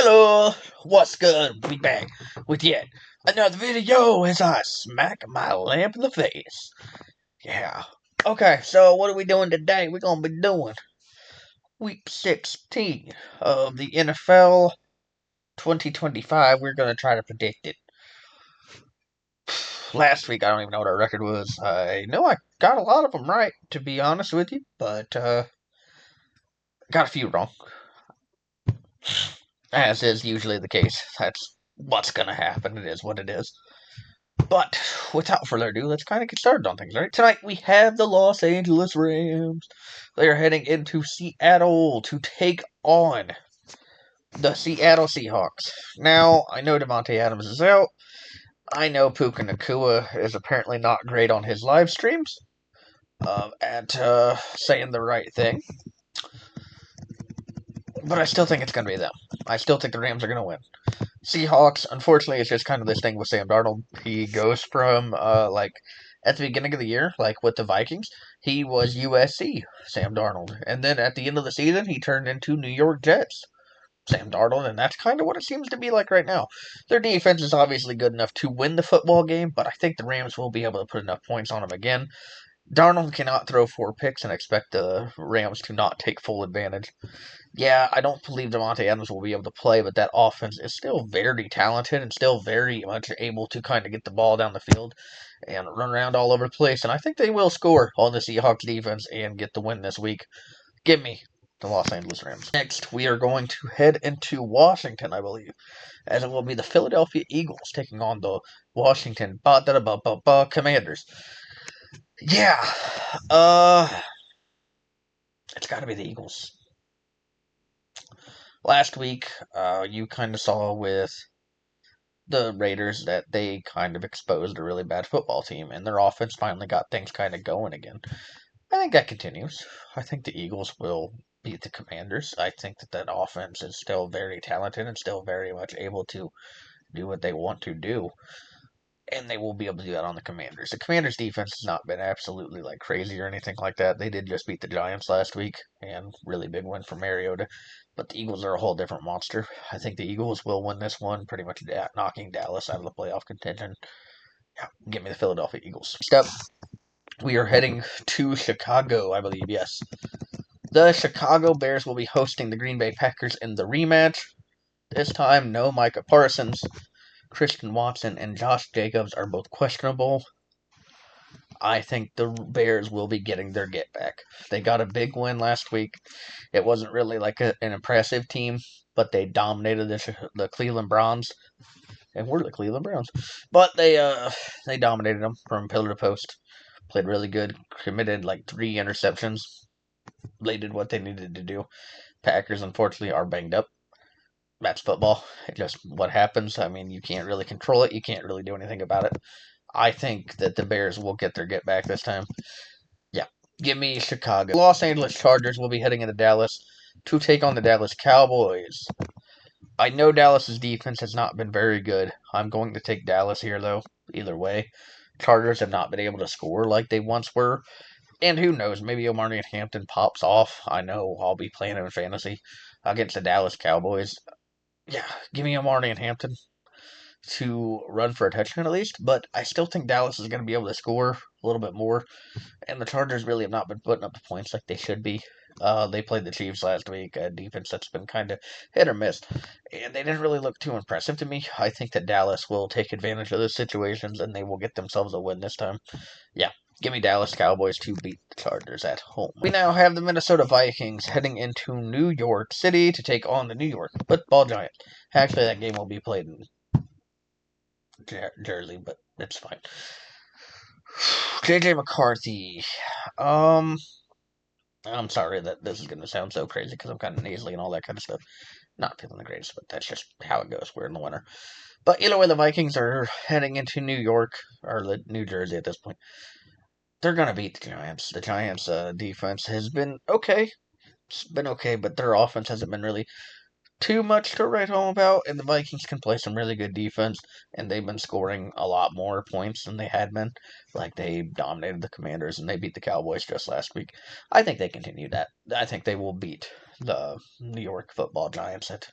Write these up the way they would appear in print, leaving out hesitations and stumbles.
Hello, what's good? We back with yet another video as I smack my lamp in the face. Yeah. Okay, so what are we doing today? We're gonna be doing week 16 of the NFL 2025. We're gonna try to predict it. Last week, I don't even know what our record was. I know I got a lot of them right, to be honest with you, but got a few wrong. As is usually the case. That's what's gonna happen. It is what it is. But without further ado, let's kind of get started on things, right? Tonight we have the Los Angeles Rams. They are heading into Seattle to take on the Seattle Seahawks. Now, I know Davante Adams is out. I know Puka Nacua is apparently not great on his live streams at saying the right thing. But I still think it's going to be them. I still think the Rams are going to win. Seahawks, unfortunately, it's just kind of this thing with Sam Darnold. He goes from, at the beginning of the year, like with the Vikings, he was USC, Sam Darnold. And then at the end of the season, he turned into New York Jets, Sam Darnold. And that's kind of what it seems to be like right now. Their defense is obviously good enough to win the football game, but I think the Rams will be able to put enough points on them again. Darnold cannot throw 4 picks and expect the Rams to not take full advantage. Yeah, I don't believe Davante Adams will be able to play, but that offense is still very talented and still very much able to kind of get the ball down the field and run around all over the place. And I think they will score on the Seahawks defense and get the win this week. Give me the Los Angeles Rams. Next, we are going to head into Washington, I believe, as it will be the Philadelphia Eagles taking on the Washington Commanders. Yeah, it's got to be the Eagles. Last week, you kind of saw with the Raiders that they kind of exposed a really bad football team, and their offense finally got things kind of going again. I think that continues. I think the Eagles will beat the Commanders. I think that offense is still very talented and still very much able to do what they want to do, and they will be able to do that on the Commanders. The Commanders' defense has not been absolutely like crazy or anything like that. They did just beat the Giants last week, and really big win for Mariota. But the Eagles are a whole different monster. I think the Eagles will win this one, pretty much knocking Dallas out of the playoff contention. Yeah, give me the Philadelphia Eagles. Next up, we are heading to Chicago, I believe, yes. The Chicago Bears will be hosting the Green Bay Packers in the rematch. This time, no Micah Parsons. Christian Watson and Josh Jacobs are both questionable. I think the Bears will be getting their get back. They got a big win last week. It wasn't really like an impressive team, but they dominated the Cleveland Browns. And we're the Cleveland Browns. But they dominated them from pillar to post. Played really good. Committed like 3 interceptions. They did what they needed to do. Packers, unfortunately, are banged up. That's football. It's just what happens. I mean, you can't really control it. You can't really do anything about it. I think that the Bears will get their get back this time. Yeah, give me Chicago. Los Angeles Chargers will be heading into Dallas to take on the Dallas Cowboys. I know Dallas's defense has not been very good. I'm going to take Dallas here, though, either way. Chargers have not been able to score like they once were. And who knows, maybe Omar Hampton pops off. I know I'll be playing him in fantasy against the Dallas Cowboys. Yeah, give me Omar Hampton to run for a touchdown at least, but I still think Dallas is going to be able to score a little bit more, and the Chargers really have not been putting up the points like they should be. They played the Chiefs last week, a defense that's been kind of hit or miss, and they didn't really look too impressive to me. I think that Dallas will take advantage of those situations, and they will get themselves a win this time. Yeah, give me Dallas Cowboys to beat the Chargers at home. We now have the Minnesota Vikings heading into New York City to take on the New York Football Giants. Actually, that game will be played in Jersey, but it's fine. JJ McCarthy. I'm sorry that this is going to sound so crazy because I'm kind of nasally and all that kind of stuff. Not feeling the greatest, but that's just how it goes. We're in the winter. But either way, the Vikings are heading into New York, or New Jersey at this point. They're going to beat the Giants. The Giants' defense has been okay. It's been okay, but their offense hasn't been really too much to write home about, and the Vikings can play some really good defense, and they've been scoring a lot more points than they had been. Like, they dominated the Commanders, and they beat the Cowboys just last week. I think they continue that. I think they will beat the New York Football Giants at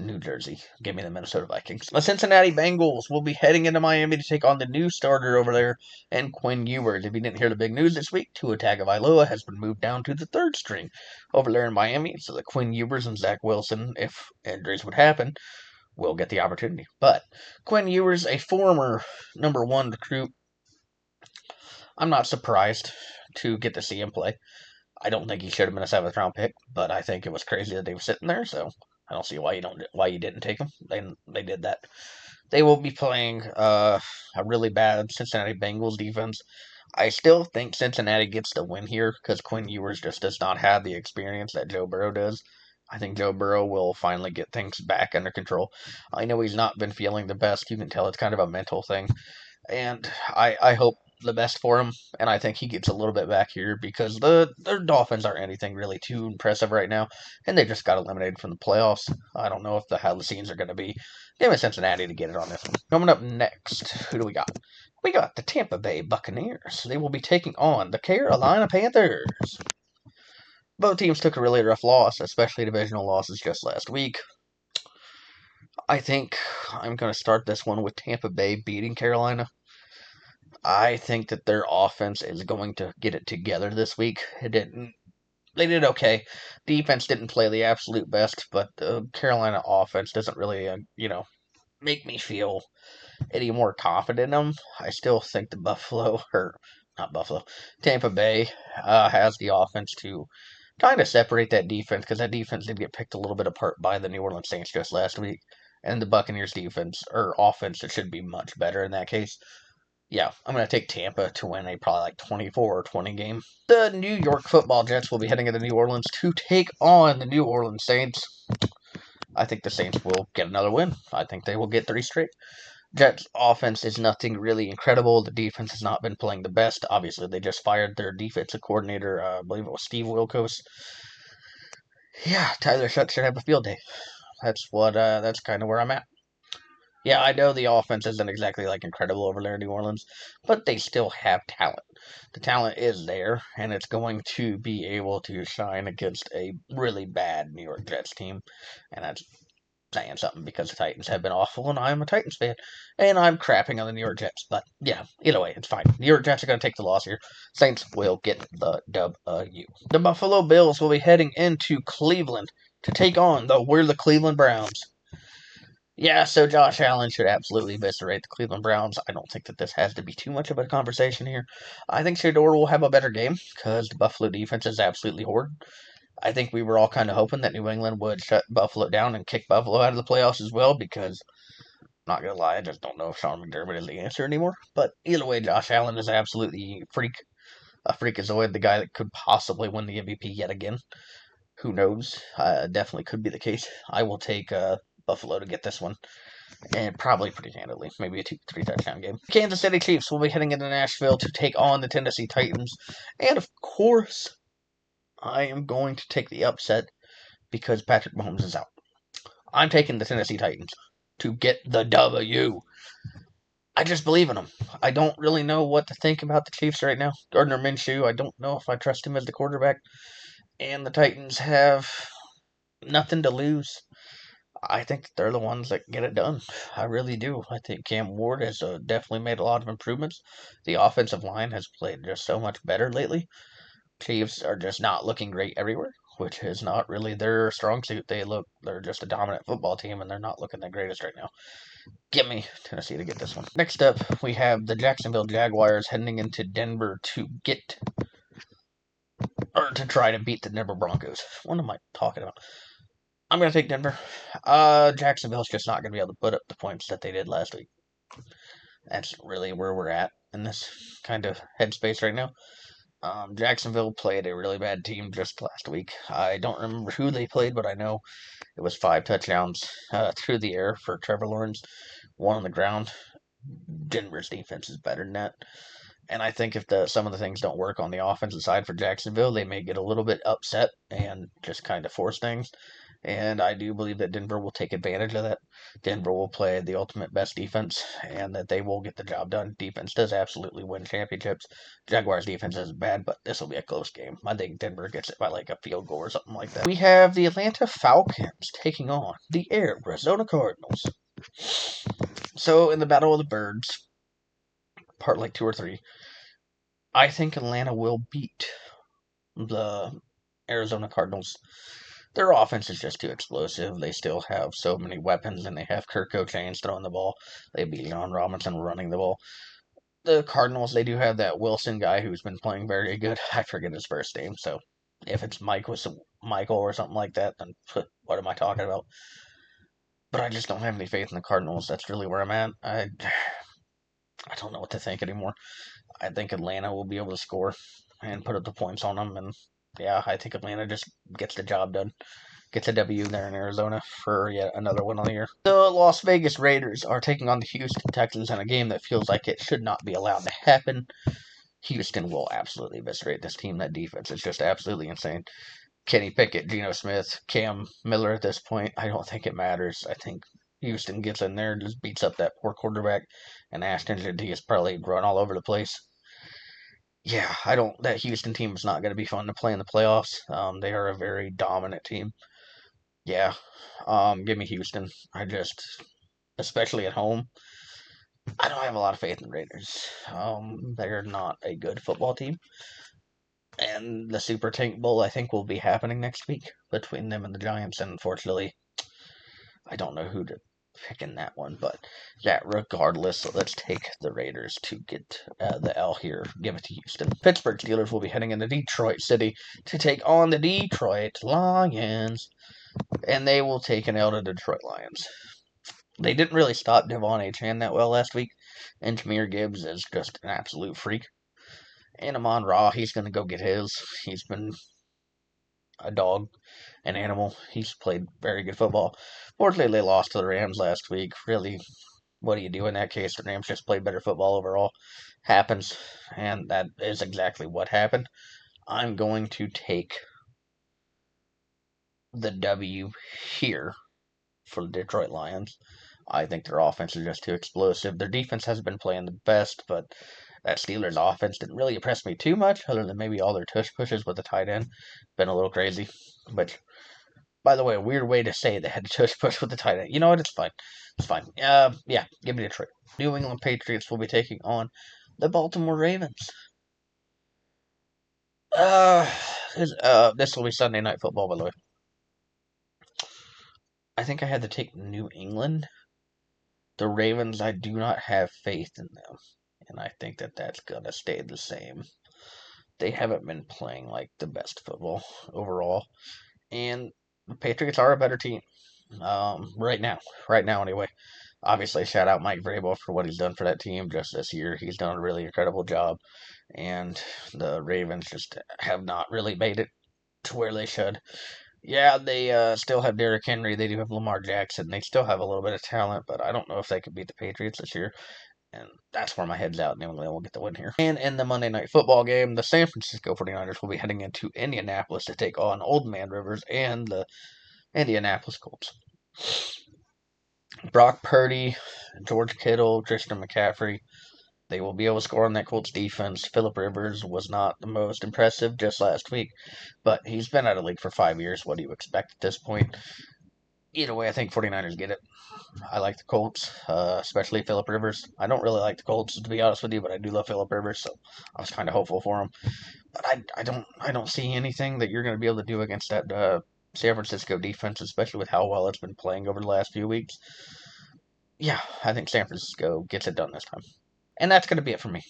New Jersey. Give me the Minnesota Vikings. The Cincinnati Bengals will be heading into Miami to take on the new starter over there, and Quinn Ewers. If you didn't hear the big news this week, Tua Tagovailoa has been moved down to the third string over there in Miami. So the Quinn Ewers and Zach Wilson, if injuries would happen, will get the opportunity. But Quinn Ewers, a former number one recruit, I'm not surprised to get to see him play. I don't think he should have been a seventh round pick, but I think it was crazy that they were sitting there. So I don't see why you didn't take him. They did that. They will be playing a really bad Cincinnati Bengals defense. I still think Cincinnati gets the win here because Quinn Ewers just does not have the experience that Joe Burrow does. I think Joe Burrow will finally get things back under control. I know he's not been feeling the best. You can tell it's kind of a mental thing. And I hope the best for him, and I think he gets a little bit back here because their Dolphins aren't anything really too impressive right now, and they just got eliminated from the playoffs. I don't know if how the scenes are going to be. Give me Cincinnati to get it on this one. Coming up next, who do we got? We got the Tampa Bay Buccaneers. They will be taking on the Carolina Panthers. Both teams took a really rough loss, especially divisional losses just last week. I think I'm going to start this one with Tampa Bay beating Carolina. I think that their offense is going to get it together this week. They did okay. Defense didn't play the absolute best, but the Carolina offense doesn't really, make me feel any more confident in them. I still think the Tampa Bay has the offense to kind of separate that defense because that defense did get picked a little bit apart by the New Orleans Saints just last week, and the Buccaneers defense or offense it should be much better in that case. Yeah, I'm going to take Tampa to win a probably like 24-20 game. The New York Football Jets will be heading into New Orleans to take on the New Orleans Saints. I think the Saints will get another win. I think they will get 3 straight. Jets offense is nothing really incredible. The defense has not been playing the best. Obviously, they just fired their defensive coordinator. I believe it was Steve Wilkos. Yeah, Tyler Shuck should have a field day. That's kind of where I'm at. Yeah, I know the offense isn't exactly like incredible over there in New Orleans, but they still have talent. The talent is there, and it's going to be able to shine against a really bad New York Jets team. And that's saying something because the Titans have been awful, and I'm a Titans fan, and I'm crapping on the New York Jets. But yeah, either way, it's fine. New York Jets are going to take the loss here. Saints will get the W. The Buffalo Bills will be heading into Cleveland to take on the Cleveland Browns. Yeah, so Josh Allen should absolutely eviscerate the Cleveland Browns. I don't think that this has to be too much of a conversation here. I think Shedeur will have a better game because the Buffalo defense is absolutely horrid. I think we were all kind of hoping that New England would shut Buffalo down and kick Buffalo out of the playoffs as well because, I'm not going to lie, I just don't know if Sean McDermott is the answer anymore. But either way, Josh Allen is absolutely a freakazoid, the guy that could possibly win the MVP yet again. Who knows? Definitely could be the case. I will take Buffalo to get this one. And probably pretty handily. Maybe a 2-3 touchdown game. Kansas City Chiefs will be heading into Nashville to take on the Tennessee Titans. And of course, I am going to take the upset because Patrick Mahomes is out. I'm taking the Tennessee Titans to get the W. I just believe in them. I don't really know what to think about the Chiefs right now. Gardner Minshew, I don't know if I trust him as the quarterback. And the Titans have nothing to lose. I think they're the ones that get it done. I really do. I think Cam Ward has definitely made a lot of improvements. The offensive line has played just so much better lately. Chiefs are just not looking great everywhere, which is not really their strong suit. They're just a dominant football team, and they're not looking the greatest right now. Give me Tennessee to get this one. Next up, we have the Jacksonville Jaguars heading into Denver to try to beat the Denver Broncos. What am I talking about? I'm going to take Denver. Jacksonville's just not going to be able to put up the points that they did last week. That's really where we're at in this kind of headspace right now. Jacksonville played a really bad team just last week. I don't remember who they played, but I know it was 5 touchdowns through the air for Trevor Lawrence, 1 on the ground. Denver's defense is better than that. And I think if some of the things don't work on the offensive side for Jacksonville, they may get a little bit upset and just kind of force things. And I do believe that Denver will take advantage of that. Denver will play the ultimate best defense, and that they will get the job done. Defense does absolutely win championships. Jaguars defense is bad, but this will be a close game. I think Denver gets it by like a field goal or something like that. We have the Atlanta Falcons taking on the Arizona Cardinals. So in the Battle of the Birds, part like 2 or 3, I think Atlanta will beat the Arizona Cardinals. Their offense is just too explosive. They still have so many weapons, and they have Kirk Cochains throwing the ball. They have Bijan Robinson running the ball. The Cardinals, they do have that Wilson guy who's been playing very good. I forget his first name, so if it's Michael or something like that, then what am I talking about? But I just don't have any faith in the Cardinals. That's really where I'm at. I don't know what to think anymore. I think Atlanta will be able to score and put up the points on them, and yeah, I think Atlanta just gets the job done. Gets a W there in Arizona for yet another win on the year. The Las Vegas Raiders are taking on the Houston Texans in a game that feels like it should not be allowed to happen. Houston will absolutely eviscerate this team. That defense is just absolutely insane. Kenny Pickett, Geno Smith, Cam Miller at this point, I don't think it matters. I think Houston gets in there and just beats up that poor quarterback, and Ashton Genty is probably run all over the place. Yeah, that Houston team is not going to be fun to play in the playoffs. They are a very dominant team. Yeah, give me Houston. Especially at home, I don't have a lot of faith in the Raiders. They're not a good football team. And the Super Tank Bowl, I think, will be happening next week between them and the Giants. And unfortunately, I don't know who to pick in that one. But yeah, regardless, let's take the Raiders to get the L here. Give it to Houston. Pittsburgh Steelers will be heading into Detroit City to take on the Detroit Lions. And they will take an L to Detroit Lions. They didn't really stop Devon Achane that well last week, and Jahmyr Gibbs is just an absolute freak. And Amon-Ra, he's going to go get his. He's been a dog, an animal. He's played very good football. Fortunately, they lost to the Rams last week. Really, what do you do in that case? The Rams just played better football overall. Happens, and that is exactly what happened. I'm going to take the W here for the Detroit Lions. I think their offense is just too explosive. Their defense hasn't been playing the best, but that Steelers offense didn't really impress me too much, other than maybe all their tush pushes with the tight end. Been a little crazy. But, by the way, a weird way to say they had to tush push with the tight end. You know what? It's fine. It's fine. Yeah, give me Detroit. New England Patriots will be taking on the Baltimore Ravens. This will be Sunday Night Football, by the way. I think I had to take New England. The Ravens, I do not have faith in them, and I think that that's going to stay the same. They haven't been playing like the best football overall, and the Patriots are a better team right now. Right now, anyway. Obviously, shout out Mike Vrabel for what he's done for that team just this year. He's done a really incredible job, and the Ravens just have not really made it to where they should. Yeah, they still have Derrick Henry. They do have Lamar Jackson. They still have a little bit of talent, but I don't know if they could beat the Patriots this year. And that's where my head's out. New England will get the win here. And in the Monday Night Football game, the San Francisco 49ers will be heading into Indianapolis to take on Old Man Rivers and the Indianapolis Colts. Brock Purdy, George Kittle, Christian McCaffrey, they will be able to score on that Colts defense. Philip Rivers was not the most impressive just last week, but he's been out of the league for 5 years. What do you expect at this point? Either way, I think 49ers get it. I like the Colts, especially Philip Rivers. I don't really like the Colts, to be honest with you, but I do love Philip Rivers, so I was kind of hopeful for him. But I don't see anything that you're going to be able to do against that San Francisco defense, especially with how well it's been playing over the last few weeks. Yeah, I think San Francisco gets it done this time. And that's going to be it for me.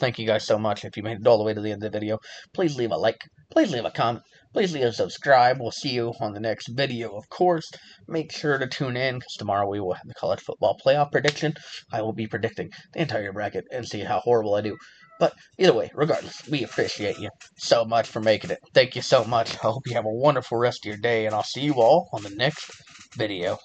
Thank you guys so much. If you made it all the way to the end of the video, please leave a like, please leave a comment, please leave a subscribe. We'll see you on the next video, of course. Make sure to tune in, because tomorrow we will have the college football playoff prediction. I will be predicting the entire bracket and see how horrible I do. But either way, regardless, we appreciate you so much for making it. Thank you so much. I hope you have a wonderful rest of your day, and I'll see you all on the next video.